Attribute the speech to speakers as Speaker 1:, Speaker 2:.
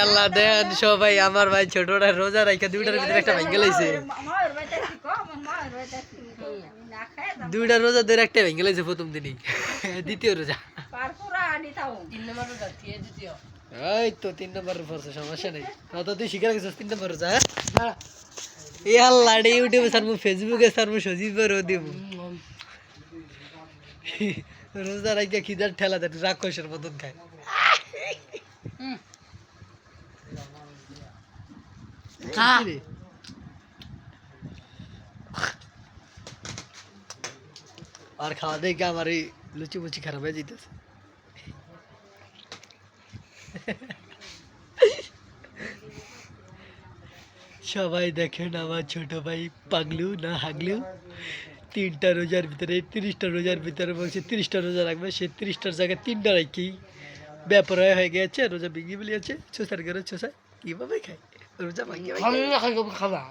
Speaker 1: আল্লাহ দেন সবাই আমার ভাই ছোটটা রোজা রাখা দুইটার ভিতরে একটা ভেঙে লাইছে দুইটা রোজা ধরে একটা ভেঙে লাইছে প্রথম দিনই দ্বিতীয় রোজা এই তো 3 নম্বর পড়ছে সমস্যা নেই কত তুই শিখে রাখিস 3 নম্বর রোজা এ আল্লাহ ইউটিউবে সারমু ফেসবুকে সারমু সজিবে রো দিব রোজা রাখা খিদার ঠেলা দেয় রাক্ষসের মতন খায় আর খাওয়া দেখে আমার এই লুচি মুচি খারাপ হয়ে যেতেছে সবাই দেখেন আমার ছোট ভাই পাগলু না হাগলু 3টা রোজার ভিতরে 30টা রোজার ভিতরে বলছে 30টা রোজা রাখবে সে 30টার জায়গায় 3টা রাখি ব্যাপার হয়ে গেছে রোজা ভেঙে বলিয়েছে চোষার ঘরে চোষা কিভাবে খায় রোজা ভাঙিয়ে খাবা